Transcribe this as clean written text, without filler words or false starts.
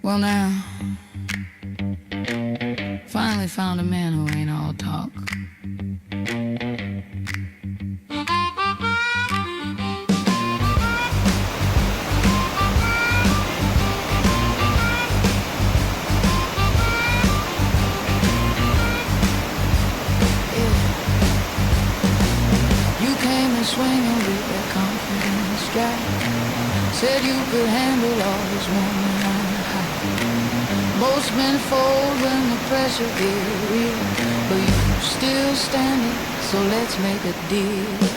Well, now, finally found a man who ain't all talk. You came and swinging with that confident stride. Said you could handle all this woman high. Most men fold when the pressure gets real, but you still standing, so let's make a deal.